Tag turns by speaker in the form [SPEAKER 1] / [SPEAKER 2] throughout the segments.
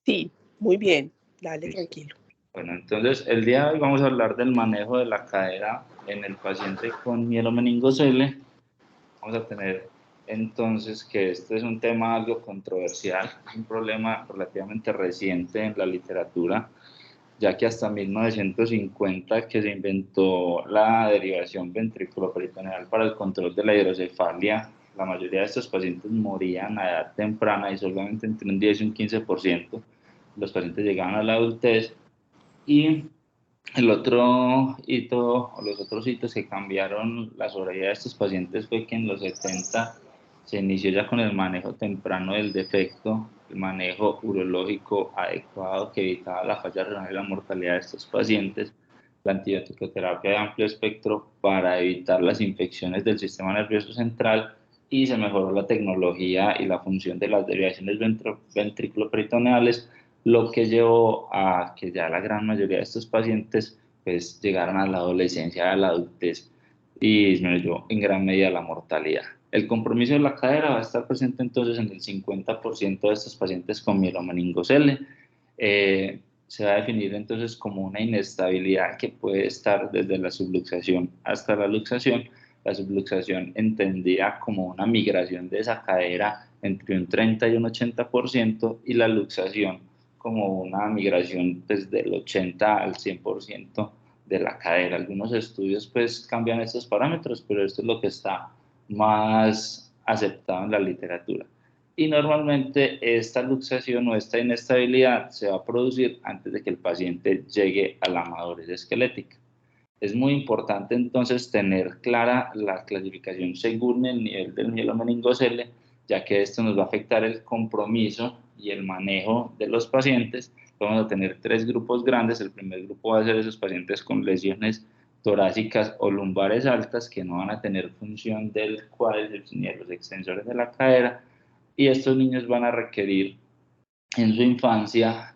[SPEAKER 1] Sí, muy bien. Dale,
[SPEAKER 2] Listo.
[SPEAKER 1] tranquilo.
[SPEAKER 2] Bueno, entonces el día de hoy vamos a hablar del manejo de la cadera en el paciente con mielomeningocele. Vamos a tener entonces que este es un tema algo controversial, es un problema relativamente reciente en la literatura, ya que hasta 1950 que se inventó la derivación ventriculoperitoneal para el control de la hidrocefalia, la mayoría de estos pacientes morían a edad temprana y solamente entre un 10 y un 15% los pacientes llegaban a la adultez. Y el otro hito, o los otros hitos que cambiaron la sobrevida de estos pacientes fue que en los 70 se inició ya con el manejo temprano del defecto, el manejo urológico adecuado que evitaba la falla renal y la mortalidad de estos pacientes, la antibiótico-terapia de amplio espectro para evitar las infecciones del sistema nervioso central y se mejoró la tecnología y la función de las derivaciones ventriculoperitoneales, lo que llevó a que ya la gran mayoría de estos pacientes pues llegaran a la adolescencia, a la adultez y disminuyó en gran medida la mortalidad. El compromiso de la cadera va a estar presente entonces en el 50% de estos pacientes con mielomeningocele. Se va a definir entonces como una inestabilidad que puede estar desde la subluxación hasta la subluxación entendida como una migración de esa cadera entre un 30 y un 80% y la luxación como una migración desde el 80 al 100% de la cadera. Algunos estudios pues cambian estos parámetros, pero esto es lo que está más aceptado en la literatura. Y normalmente esta luxación o esta inestabilidad se va a producir antes de que el paciente llegue a la madurez esquelética. Es muy importante entonces tener clara la clasificación según el nivel del mielomeningocele, ya que esto nos va a afectar el compromiso y el manejo de los pacientes. Vamos a tener tres grupos grandes. El primer grupo va a ser esos pacientes con lesiones torácicas o lumbares altas que no van a tener función del cuádriceps ni de los extensores de la cadera, y estos niños van a requerir en su infancia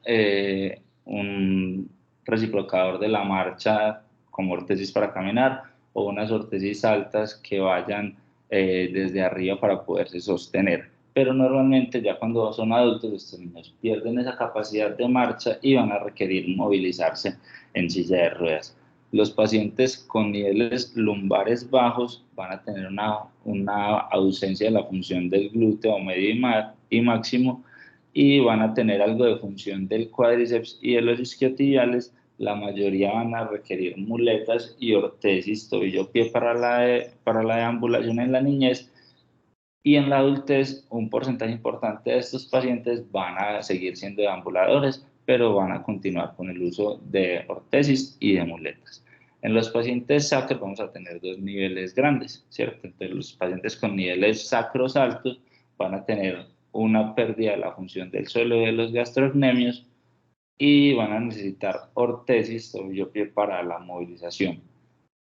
[SPEAKER 2] un reciprocador de la marcha como ortesis para caminar o unas ortesis altas que vayan desde arriba para poderse sostener. Pero normalmente ya cuando son adultos estos niños pierden esa capacidad de marcha y van a requerir movilizarse en silla de ruedas. Los pacientes con niveles lumbares bajos van a tener una ausencia de la función del glúteo medio y máximo, y van a tener algo de función del cuádriceps y de los isquiotibiales. La mayoría van a requerir muletas y ortesis tobillo-pie para la deambulación en la niñez, y en la adultez un porcentaje importante de estos pacientes van a seguir siendo deambuladores, pero van a continuar con el uso de ortesis y de muletas. En los pacientes sacros vamos a tener dos niveles grandes, ¿cierto? Entonces los pacientes con niveles sacros altos van a tener una pérdida de la función del suelo y de los gastrocnemios y van a necesitar ortesis tobillo-pie para la movilización.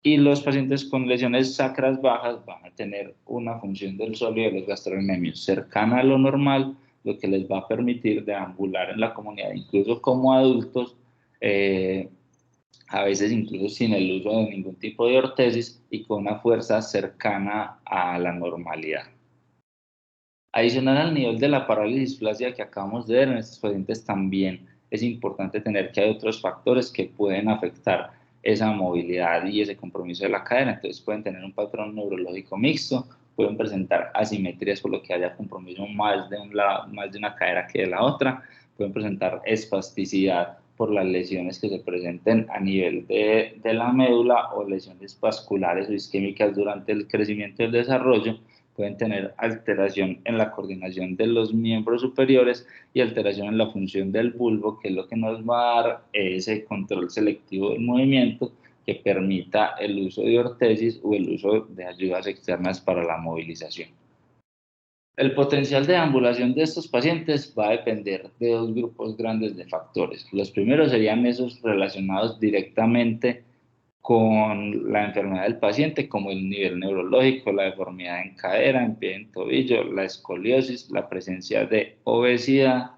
[SPEAKER 2] Y los pacientes con lesiones sacras bajas van a tener una función del suelo y de los gastrocnemios cercana a lo normal, lo que les va a permitir deambular en la comunidad, incluso como adultos, eh, a veces incluso sin el uso de ningún tipo de ortesis y con una fuerza cercana a la normalidad. Adicional al nivel de la parálisis displasia que acabamos de ver en estos pacientes, también es importante tener que hay otros factores que pueden afectar esa movilidad y ese compromiso de la cadera. Entonces pueden tener un patrón neurológico mixto, pueden presentar asimetrías por lo que haya compromiso más de un lado, más de una cadera que de la otra, pueden presentar espasticidad por las lesiones que se presenten a nivel de la médula o lesiones vasculares o isquémicas durante el crecimiento y el desarrollo, pueden tener alteración en la coordinación de los miembros superiores y alteración en la función del bulbo, que es lo que nos va a dar ese control selectivo del movimiento que permita el uso de ortesis o el uso de ayudas externas para la movilización. El potencial de ambulación de estos pacientes va a depender de dos grupos grandes de factores. Los primeros serían esos relacionados directamente con la enfermedad del paciente, como el nivel neurológico, la deformidad en cadera, en pie, en tobillo, la escoliosis, la presencia de obesidad,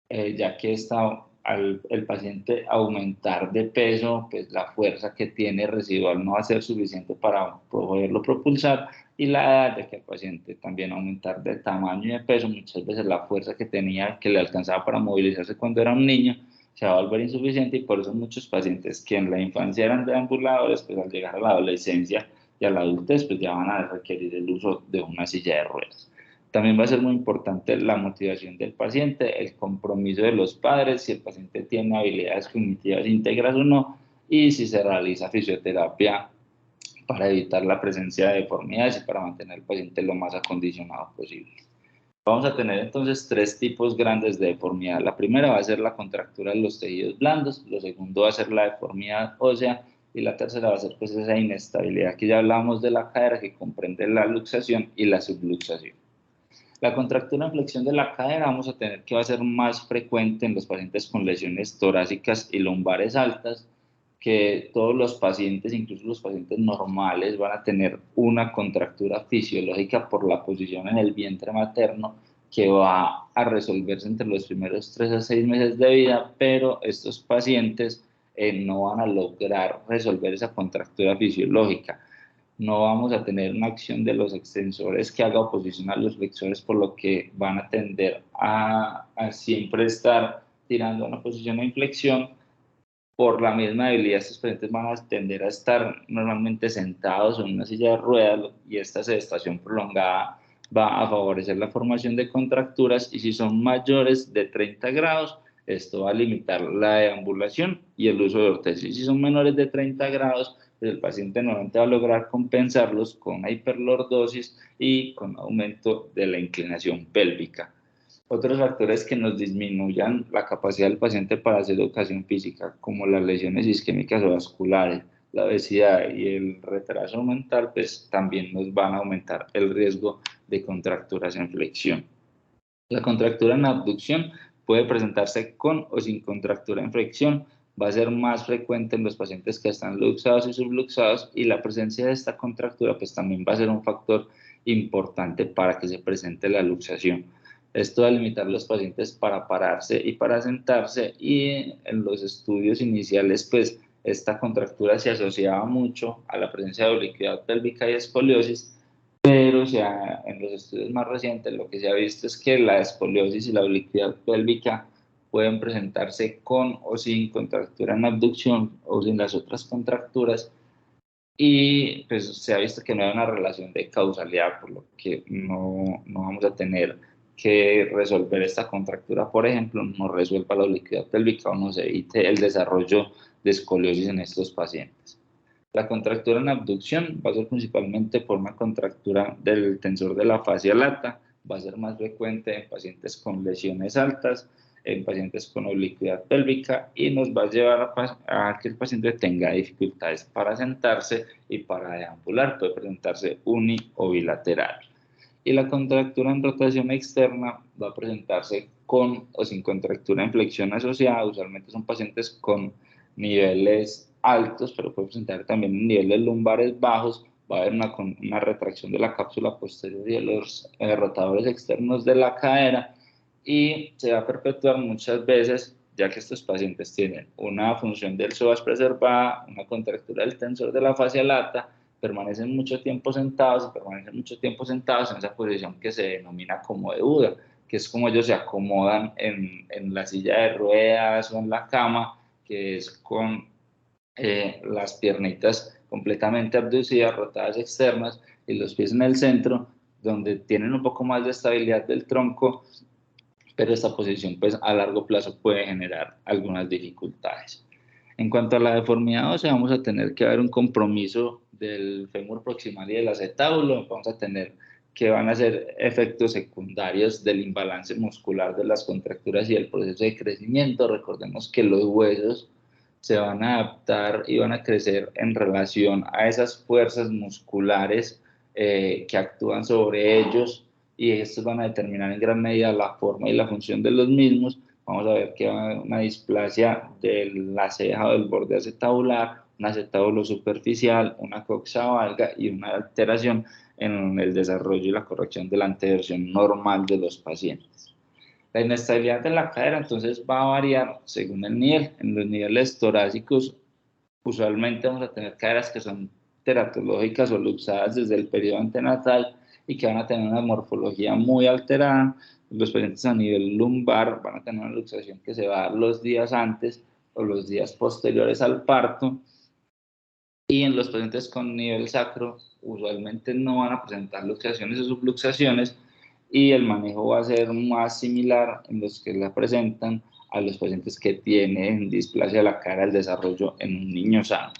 [SPEAKER 2] ya que esta al el paciente aumentar de peso, pues la fuerza que tiene residual no va a ser suficiente para poderlo propulsar, y la edad de que el paciente también aumentar de tamaño y de peso, muchas veces la fuerza que tenía, que le alcanzaba para movilizarse cuando era un niño, se va a volver insuficiente, y por eso muchos pacientes que en la infancia eran deambuladores, pues al llegar a la adolescencia y a la adultez, pues ya van a requerir el uso de una silla de ruedas. También va a ser muy importante la motivación del paciente, el compromiso de los padres, si el paciente tiene habilidades cognitivas íntegras o no, y si se realiza fisioterapia para evitar la presencia de deformidades y para mantener al paciente lo más acondicionado posible. Vamos a tener entonces tres tipos grandes de deformidad. La primera va a ser la contractura de los tejidos blandos, lo segundo va a ser la deformidad ósea, y la tercera va a ser pues esa inestabilidad que ya hablábamos de la cadera, que comprende la luxación y la subluxación. La contractura en flexión de la cadera vamos a tener que va a ser más frecuente en los pacientes con lesiones torácicas y lumbares altas, que todos los pacientes, incluso los pacientes normales, van a tener una contractura fisiológica por la posición en el vientre materno, que va a resolverse entre los primeros 3 a 6 meses de vida, pero estos pacientes no van a lograr resolver esa contractura fisiológica. No vamos a tener una acción de los extensores que haga oposición a los flexores, por lo que van a tender a siempre estar tirando a una posición de inflexión. Por la misma debilidad, estos pacientes van a tender a estar normalmente sentados en una silla de ruedas, y esta sedestación prolongada va a favorecer la formación de contracturas, y si son mayores de 30 grados, esto va a limitar la deambulación y el uso de ortesis. Si son menores de 30 grados, pues el paciente normalmente va a lograr compensarlos con una hiperlordosis y con aumento de la inclinación pélvica. Otros factores que nos disminuyan la capacidad del paciente para hacer educación física, como las lesiones isquémicas o vasculares, la obesidad y el retraso mental, pues también nos van a aumentar el riesgo de contracturas en flexión. La contractura en abducción puede presentarse con o sin contractura en flexión. Va a ser más frecuente en los pacientes que están luxados y subluxados, y la presencia de esta contractura pues también va a ser un factor importante para que se presente la luxación. Esto va a limitar los pacientes para pararse y para sentarse, y en los estudios iniciales pues esta contractura se asociaba mucho a la presencia de oblicuidad pélvica y escoliosis, pero en los estudios más recientes lo que se ha visto es que la escoliosis y la oblicuidad pélvica pueden presentarse con o sin contractura en abducción o sin las otras contracturas, y pues se ha visto que no hay una relación de causalidad, por lo que no vamos a tener que resolver esta contractura, por ejemplo, no resuelva la oblicuidad pélvica o nos evite el desarrollo de escoliosis en estos pacientes. La contractura en abducción va a ser principalmente por una contractura del tensor de la fascia lata, va a ser más frecuente en pacientes con lesiones altas, en pacientes con oblicuidad pélvica, y nos va a llevar a que el paciente tenga dificultades para sentarse y para deambular, puede presentarse uni o bilateral. Y la contractura en rotación externa va a presentarse con o sin contractura en flexión asociada. Usualmente son pacientes con niveles altos, pero puede presentar también en niveles lumbares bajos. Va a haber una retracción de la cápsula posterior y de los rotadores externos de la cadera, y se va a perpetuar muchas veces, ya que estos pacientes tienen una función del psoas preservada, una contractura del tensor de la fascia lata, permanecen mucho tiempo sentados y permanecen mucho tiempo sentados en esa posición que se denomina como de Buda, que es como ellos se acomodan en la silla de ruedas o en la cama, que es con las piernitas completamente abducidas, rotadas externas, y los pies en el centro, donde tienen un poco más de estabilidad del tronco, pero esta posición pues a largo plazo puede generar algunas dificultades. En cuanto a la deformidad ósea, vamos a tener que haber un compromiso del fémur proximal y del acetábulo. Vamos a tener que van a ser efectos secundarios del imbalance muscular de las contracturas y el proceso de crecimiento. Recordemos que los huesos se van a adaptar y van a crecer en relación a esas fuerzas musculares que actúan sobre ellos, y estos van a determinar en gran medida la forma y la función de los mismos. Vamos a ver que va a haber una displasia de la ceja o del borde acetabular, un acetábulo superficial, una coxa valga y una alteración en el desarrollo y la corrección de la anteversión normal de los pacientes. La inestabilidad de la cadera entonces va a variar según el nivel. En los niveles torácicos usualmente vamos a tener caderas que son teratológicas o luxadas desde el periodo antenatal y que van a tener una morfología muy alterada. Los pacientes a nivel lumbar van a tener una luxación que se va a dar los días antes o los días posteriores al parto. Y en los pacientes con nivel sacro usualmente no van a presentar luxaciones o subluxaciones y el manejo va a ser más similar en los que la presentan a los pacientes que tienen displasia de la cara del desarrollo en un niño sano.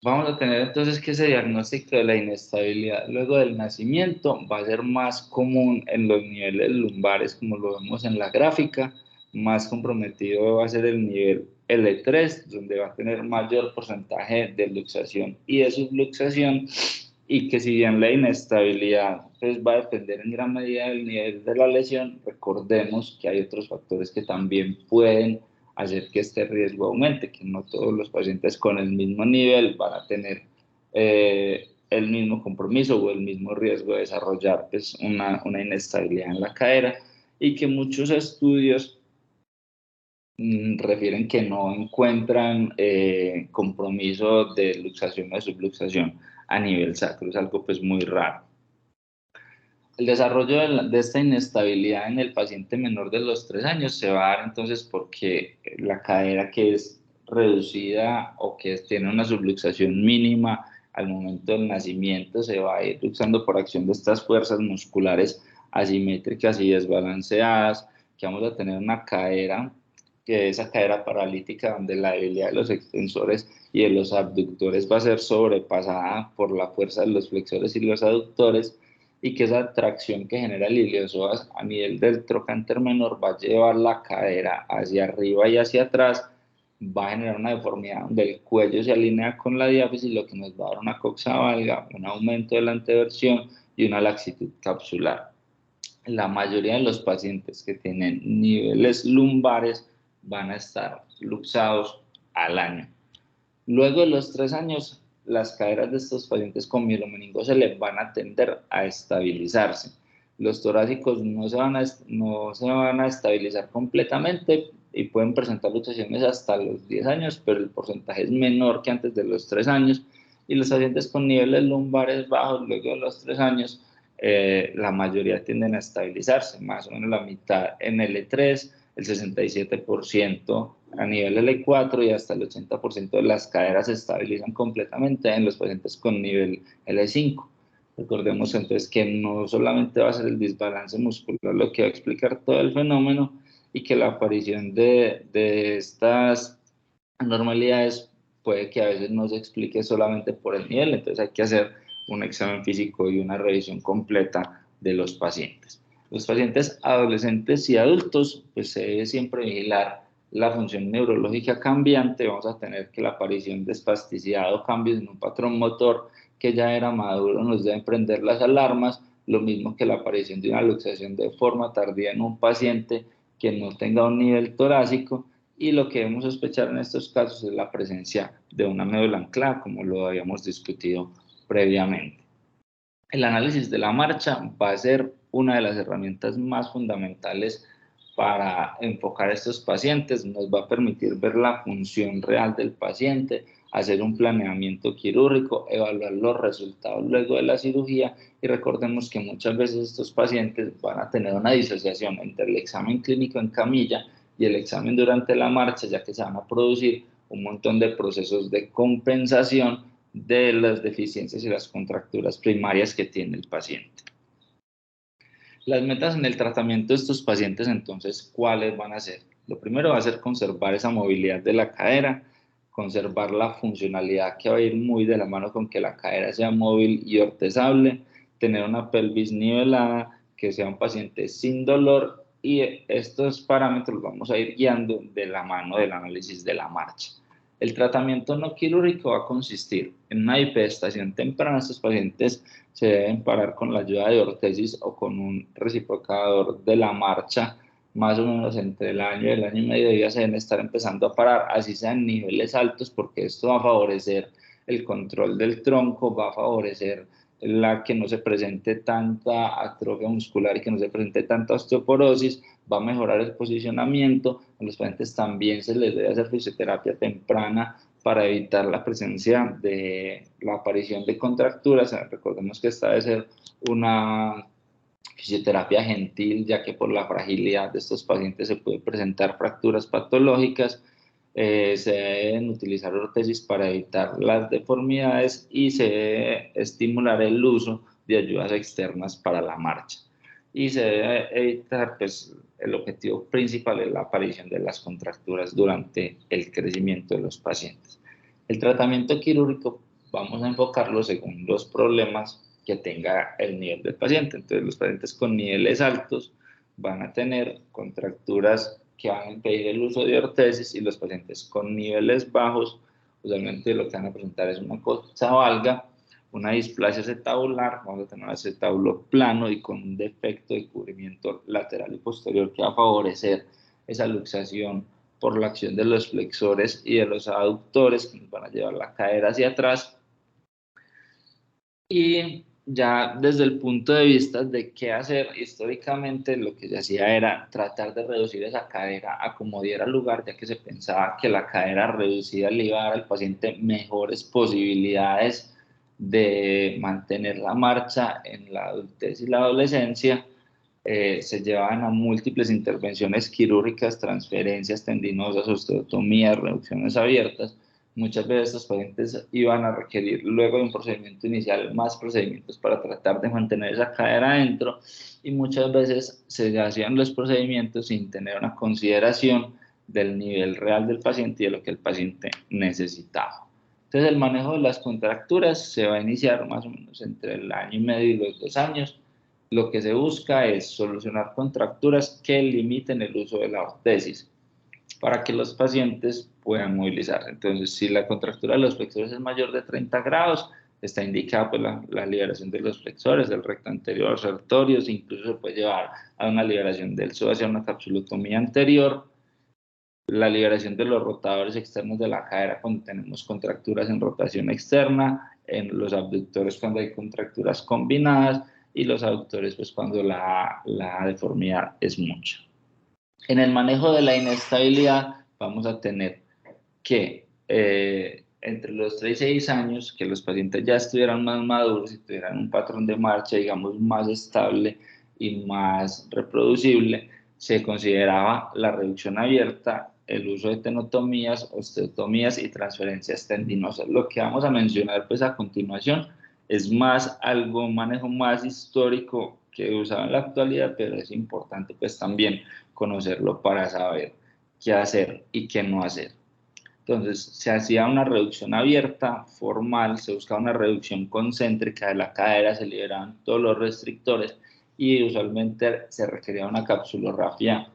[SPEAKER 2] Vamos a tener entonces que ese diagnóstico de la inestabilidad luego del nacimiento va a ser más común en los niveles lumbares, como lo vemos en la gráfica. Más comprometido va a ser el nivel L3, donde va a tener mayor porcentaje de luxación y de subluxación, y que si bien la inestabilidad pues, va a depender en gran medida del nivel de la lesión, recordemos que hay otros factores que también pueden hacer que este riesgo aumente, que no todos los pacientes con el mismo nivel van a tener el mismo compromiso o el mismo riesgo de desarrollar pues, una inestabilidad en la cadera, y que muchos estudios refieren que no encuentran compromiso de luxación o de subluxación a nivel sacro, es algo pues muy raro. El desarrollo de esta inestabilidad en el paciente menor de los 3 años se va a dar entonces porque la cadera que es reducida o que tiene una subluxación mínima al momento del nacimiento se va a ir luxando por acción de estas fuerzas musculares asimétricas y desbalanceadas, que vamos a tener una cadera, que es esa cadera paralítica donde la debilidad de los extensores y de los abductores va a ser sobrepasada por la fuerza de los flexores y los aductores, y que esa tracción que genera el iliosoas a nivel del trocánter menor va a llevar la cadera hacia arriba y hacia atrás, va a generar una deformidad donde el cuello se alinea con la diáfisis, lo que nos va a dar una coxavalga, un aumento de la anteversión y una laxitud capsular. La mayoría de los pacientes que tienen niveles lumbares van a estar luxados al año. Luego de los 3 años, las caderas de estos pacientes con mielomeningocele van a tender a estabilizarse. Los torácicos no se van a estabilizar completamente y pueden presentar luxaciones hasta los 10 años, pero el porcentaje es menor que antes de los 3 años. Y los pacientes con niveles lumbares bajos, luego de los 3 años, la mayoría tienden a estabilizarse, más o menos la mitad en L3, el 67% a nivel L4 y hasta el 80% de las caderas se estabilizan completamente en los pacientes con nivel L5. Recordemos entonces que no solamente va a ser el desbalance muscular lo que va a explicar todo el fenómeno, y que la aparición de estas anormalidades puede que a veces no se explique solamente por el nivel, entonces hay que hacer un examen físico y una revisión completa de los pacientes. Los pacientes adolescentes y adultos, pues se debe siempre vigilar la función neurológica cambiante. Vamos a tener que la aparición de espasticidad o cambios en un patrón motor que ya era maduro nos deben prender las alarmas, lo mismo que la aparición de una luxación de forma tardía en un paciente que no tenga un nivel torácico, y lo que debemos sospechar en estos casos es la presencia de una médula anclada, como lo habíamos discutido previamente. El análisis de la marcha va a ser una de las herramientas más fundamentales para enfocar a estos pacientes. Nos va a permitir ver la función real del paciente, hacer un planeamiento quirúrgico, evaluar los resultados luego de la cirugía, y recordemos que muchas veces estos pacientes van a tener una disociación entre el examen clínico en camilla y el examen durante la marcha, ya que se van a producir un montón de procesos de compensación de las deficiencias y las contracturas primarias que tiene el paciente. Las metas en el tratamiento de estos pacientes, entonces, ¿cuáles van a ser? Lo primero va a ser conservar esa movilidad de la cadera, conservar la funcionalidad, que va a ir muy de la mano con que la cadera sea móvil y ortezable, tener una pelvis nivelada, que sea un paciente sin dolor, y estos parámetros los vamos a ir guiando de la mano del análisis de la marcha. El tratamiento no quirúrgico va a consistir en una bipedestación temprana. Estos pacientes se deben parar con la ayuda de ortesis o con un reciprocador de la marcha, más o menos entre el año y el año y medio ya se deben estar empezando a parar, así sean niveles altos, porque esto va a favorecer el control del tronco, va a favorecer la que no se presente tanta atrofia muscular y que no se presente tanta osteoporosis, va a mejorar el posicionamiento. A los pacientes también se les debe hacer fisioterapia temprana para evitar la presencia de la aparición de contracturas. Recordemos que esta debe ser una fisioterapia gentil, ya que por la fragilidad de estos pacientes se puede presentar fracturas patológicas. Se deben utilizar ortesis para evitar las deformidades y se debe estimular el uso de ayudas externas para la marcha. Y se debe evitar, pues, el objetivo principal es la aparición de las contracturas durante el crecimiento de los pacientes. El tratamiento quirúrgico vamos a enfocarlo según los problemas que tenga el nivel del paciente. Entonces, los pacientes con niveles altos van a tener contracturas que van a impedir el uso de ortesis, y los pacientes con niveles bajos usualmente lo que van a presentar es una cosa valga, una displasia acetabular, vamos a tener un acetábulo plano y con un defecto de cubrimiento lateral y posterior que va a favorecer esa luxación por la acción de los flexores y de los aductores que nos van a llevar la cadera hacia atrás. Y ya desde el punto de vista de qué hacer, históricamente lo que se hacía era tratar de reducir esa cadera a como diera lugar, ya que se pensaba que la cadera reducida le iba a dar al paciente mejores posibilidades de mantener la marcha en la adultez y la adolescencia. Se llevaban a múltiples intervenciones quirúrgicas, transferencias tendinosas, osteotomías, reducciones abiertas. Muchas veces estos pacientes iban a requerir, luego de un procedimiento inicial, más procedimientos para tratar de mantener esa cadera adentro, y muchas veces se hacían los procedimientos sin tener una consideración del nivel real del paciente y de lo que el paciente necesitaba. Entonces, el manejo de las contracturas se va a iniciar más o menos entre el año y medio y los 2 años. Lo que se busca es solucionar contracturas que limiten el uso de la ortesis para que los pacientes puedan movilizar. Entonces, si la contractura de los flexores es mayor de 30 grados, está indicada pues, la liberación de los flexores, del recto anterior, sartorios, incluso se puede llevar a una liberación del psoas hacia una capsulotomía anterior, la liberación de los rotadores externos de la cadera cuando tenemos contracturas en rotación externa, en los abductores cuando hay contracturas combinadas, y los aductores pues cuando la deformidad es mucha. En el manejo de la inestabilidad vamos a tener que entre los 3 y 6 años, que los pacientes ya estuvieran más maduros y tuvieran un patrón de marcha, digamos, más estable y más reproducible, se consideraba la reducción abierta, el uso de tenotomías, osteotomías y transferencias tendinosas. Lo que vamos a mencionar pues a continuación es más algo, un manejo más histórico que usado en la actualidad, pero es importante pues también conocerlo para saber qué hacer y qué no hacer. Entonces, se hacía una reducción abierta, formal, se buscaba una reducción concéntrica de la cadera, se liberaban todos los restrictores y usualmente se requería una capsulorrafia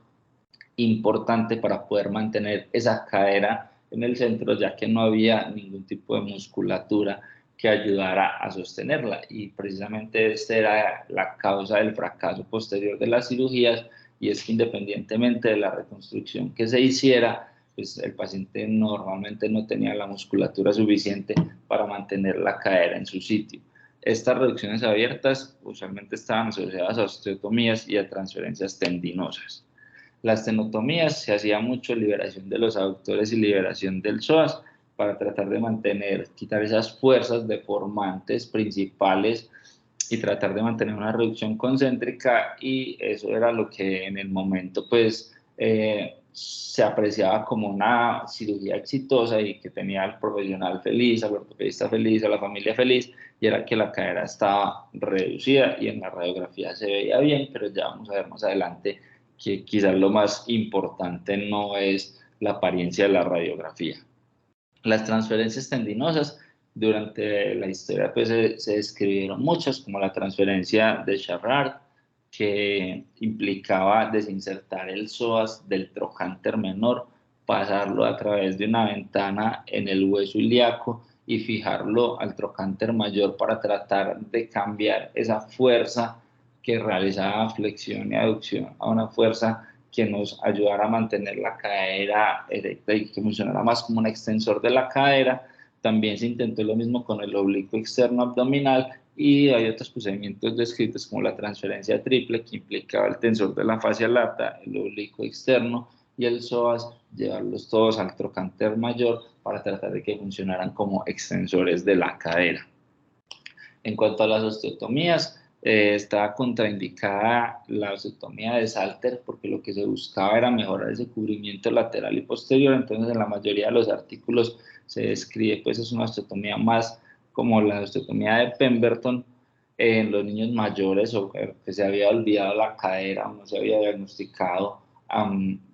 [SPEAKER 2] importante para poder mantener esa cadera en el centro, ya que no había ningún tipo de musculatura que ayudara a sostenerla, y precisamente esta era la causa del fracaso posterior de las cirugías, y es que independientemente de la reconstrucción que se hiciera, pues el paciente normalmente no tenía la musculatura suficiente para mantener la cadera en su sitio. Estas reducciones abiertas usualmente estaban asociadas a osteotomías y a transferencias tendinosas. Las tenotomías se hacía mucho liberación de los aductores y liberación del psoas para tratar de mantener, quitar esas fuerzas deformantes principales y tratar de mantener una reducción concéntrica, y eso era lo que en el momento pues se apreciaba como una cirugía exitosa y que tenía al profesional feliz, al ortopedista feliz, a la familia feliz, y era que la cadera estaba reducida y en la radiografía se veía bien, pero ya vamos a ver más adelante que quizás lo más importante no es la apariencia de la radiografía. Las transferencias tendinosas durante la historia pues, se describieron muchas, como la transferencia de Charrard, que implicaba desinsertar el psoas del trocánter menor, pasarlo a través de una ventana en el hueso ilíaco y fijarlo al trocánter mayor para tratar de cambiar esa fuerza que realizaba flexión y aducción a una fuerza que nos ayudara a mantener la cadera erecta y que funcionara más como un extensor de la cadera, También se intentó lo mismo con el oblicuo externo abdominal y hay otros procedimientos descritos como la transferencia triple que implicaba el tensor de la fascia lata, el oblicuo externo y el psoas, llevarlos todos al trocánter mayor para tratar de que funcionaran como extensores de la cadera. En cuanto a las osteotomías, estaba contraindicada la osteotomía de Salter porque lo que se buscaba era mejorar ese cubrimiento lateral y posterior. Entonces en la mayoría de los artículos se describe, pues es una osteotomía más como la osteotomía de Pemberton en los niños mayores o que se había olvidado la cadera o no se había diagnosticado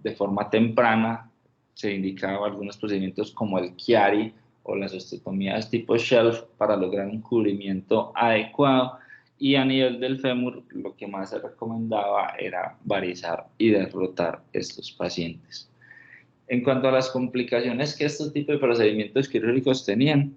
[SPEAKER 2] de forma temprana. Se indicaba algunos procedimientos como el Chiari o las osteotomías tipo shelf para lograr un cubrimiento adecuado, y a nivel del fémur lo que más se recomendaba era varizar y derrotar estos pacientes. En cuanto a las complicaciones que estos tipos de procedimientos quirúrgicos tenían,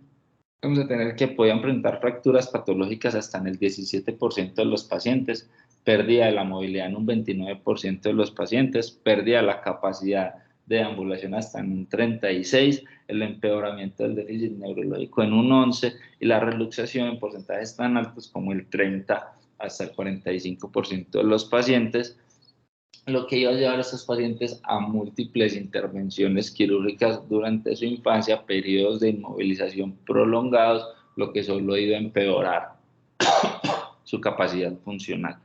[SPEAKER 2] vamos a tener que podían presentar fracturas patológicas hasta en el 17% de los pacientes, pérdida de la movilidad en un 29% de los pacientes, pérdida de la capacidad de ambulación hasta en un 36%, el empeoramiento del déficit neurológico en un 11% y la reluxación en porcentajes tan altos como el 30 hasta el 45% de los pacientes, lo que iba a llevar a estos pacientes a múltiples intervenciones quirúrgicas durante su infancia, periodos de inmovilización prolongados, lo que solo iba a empeorar su capacidad funcional.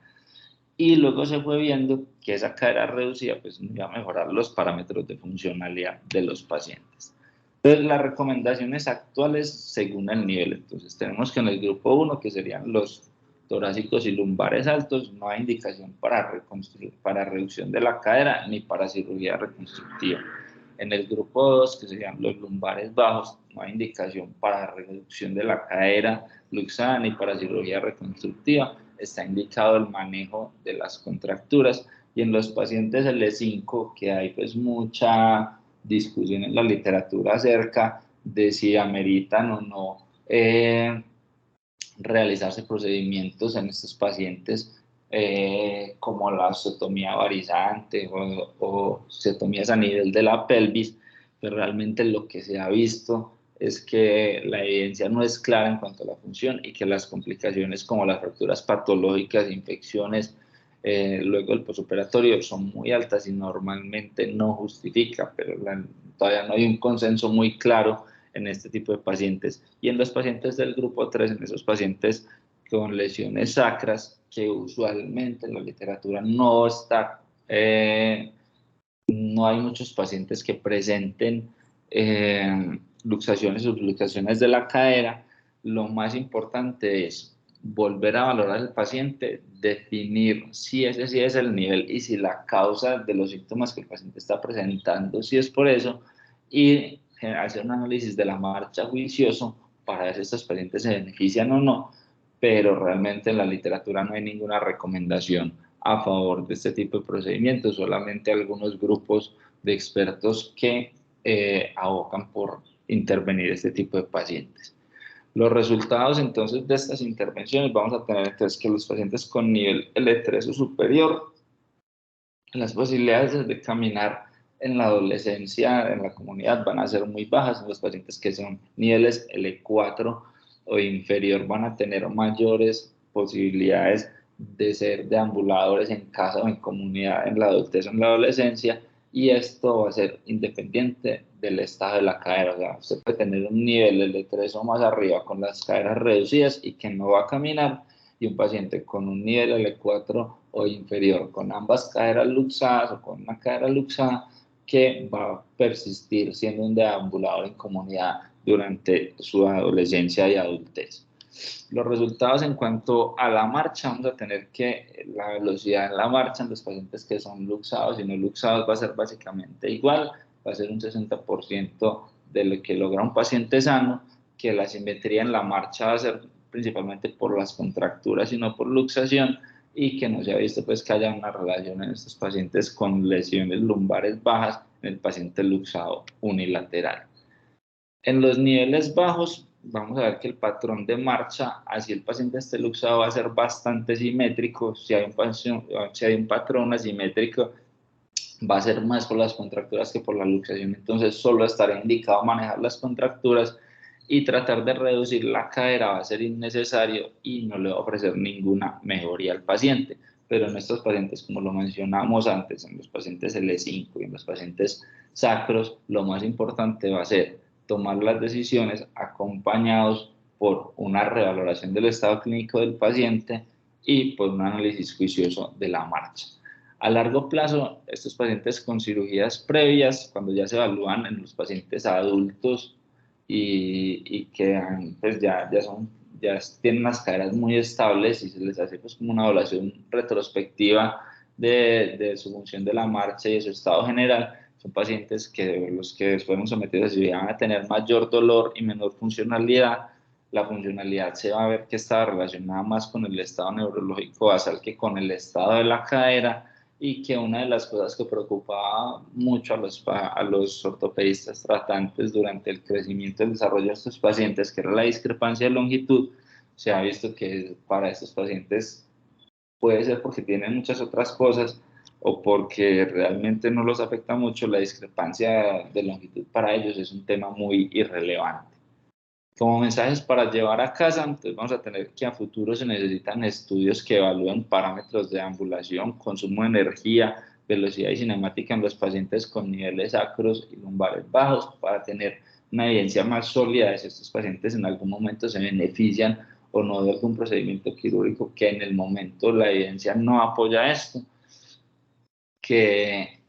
[SPEAKER 2] Y luego se fue viendo que esa cadera reducida pues iba a mejorar los parámetros de funcionalidad de los pacientes. Entonces, las recomendaciones actuales según el nivel. Entonces, tenemos que en el grupo 1, que serían los torácicos y lumbares altos, no hay indicación para reducción de la cadera ni para cirugía reconstructiva. En el grupo 2, que serían los lumbares bajos, no hay indicación para reducción de la cadera luxada ni para cirugía reconstructiva. Está indicado el manejo de las contracturas. Y en los pacientes L5, que hay pues mucha discusión en la literatura acerca de si ameritan o no realizarse procedimientos en estos pacientes como la osteotomía varizante o osteotomías a nivel de la pelvis, pero realmente lo que se ha visto es que la evidencia no es clara en cuanto a la función y que las complicaciones como las fracturas patológicas, infecciones, luego el posoperatorio son muy altas y normalmente no justifica, pero todavía no hay un consenso muy claro en este tipo de pacientes. Y en los pacientes del grupo 3, en esos pacientes con lesiones sacras, que usualmente en la literatura no está, no hay muchos pacientes que presenten luxaciones o subluxaciones de la cadera. Lo más importante es volver a valorar al paciente, definir si ese sí es el nivel y si la causa de los síntomas que el paciente está presentando, si es por eso, y hacer un análisis de la marcha juicioso para ver si estos pacientes se benefician o no, pero realmente en la literatura no hay ninguna recomendación a favor de este tipo de procedimientos, solamente algunos grupos de expertos que abocan por intervenir este tipo de pacientes. Los resultados entonces de estas intervenciones vamos a tener entonces que los pacientes con nivel L3 o superior, las posibilidades de caminar en la adolescencia en la comunidad van a ser muy bajas. Los pacientes que son niveles L4 o inferior van a tener mayores posibilidades de ser deambuladores en casa o en comunidad en la adultez o en la adolescencia, y esto va a ser independiente del estado de la cadera. O sea, usted puede tener un nivel L3 o más arriba con las caderas reducidas y que no va a caminar, y un paciente con un nivel L4 o inferior con ambas caderas luxadas o con una cadera luxada que va a persistir siendo un deambulador en comunidad durante su adolescencia y adultez. Los resultados en cuanto a la marcha, vamos a tener que la velocidad en la marcha en los pacientes que son luxados y no luxados va a ser básicamente igual, va a ser un 60% de lo que logra un paciente sano, que la simetría en la marcha va a ser principalmente por las contracturas y no por luxación, y que no se ha visto pues que haya una relación en estos pacientes con lesiones lumbares bajas en el paciente luxado unilateral. En los niveles bajos vamos a ver que el patrón de marcha, así el paciente esté luxado, va a ser bastante simétrico. Si hay un patrón asimétrico, va a ser más por las contracturas que por la luxación, entonces solo estará indicado manejar las contracturas. y tratar de reducir la cadera va a ser innecesario y no le va a ofrecer ninguna mejoría al paciente. Pero en estos pacientes, como lo mencionamos antes, en los pacientes L5 y en los pacientes sacros, lo más importante va a ser tomar las decisiones acompañados por una revaloración del estado clínico del paciente y por un análisis juicioso de la marcha. A largo plazo, estos pacientes con cirugías previas, cuando ya se evalúan en los pacientes adultos y que pues ya tienen las caderas muy estables y se les hace pues como una evaluación retrospectiva de su función de la marcha y de su estado general, son pacientes que los que fueron sometidos a cirugía van a tener mayor dolor y menor funcionalidad. La funcionalidad se va a ver que está relacionada más con el estado neurológico basal que con el estado de la cadera, y que una de las cosas que preocupaba mucho a los ortopedistas tratantes durante el crecimiento y el desarrollo de estos pacientes, que era la discrepancia de longitud, se ha visto que para estos pacientes puede ser porque tienen muchas otras cosas o porque realmente no los afecta mucho, la discrepancia de longitud para ellos es un tema muy irrelevante. Como mensajes para llevar a casa, entonces vamos a tener que a futuro se necesitan estudios que evalúen parámetros de ambulación, consumo de energía, velocidad y cinemática en los pacientes con niveles sacros y lumbares bajos para tener una evidencia más sólida de si estos pacientes en algún momento se benefician o no de algún procedimiento quirúrgico, que en el momento la evidencia no apoya esto, que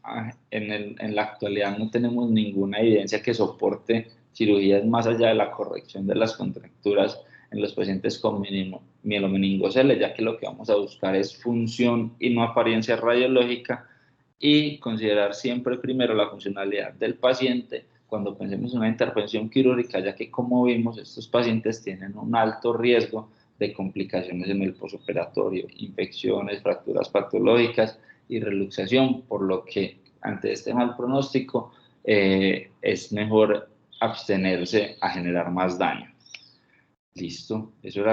[SPEAKER 2] en la actualidad no tenemos ninguna evidencia que soporte cirugías más allá de la corrección de las contracturas en los pacientes con mielomeningocele, ya que lo que vamos a buscar es función y no apariencia radiológica, y considerar siempre primero la funcionalidad del paciente cuando pensemos en una intervención quirúrgica, ya que como vimos estos pacientes tienen un alto riesgo de complicaciones en el posoperatorio, infecciones, fracturas patológicas y reluxación, por lo que ante este mal pronóstico es mejor abstenerse a generar más daño. Listo, eso era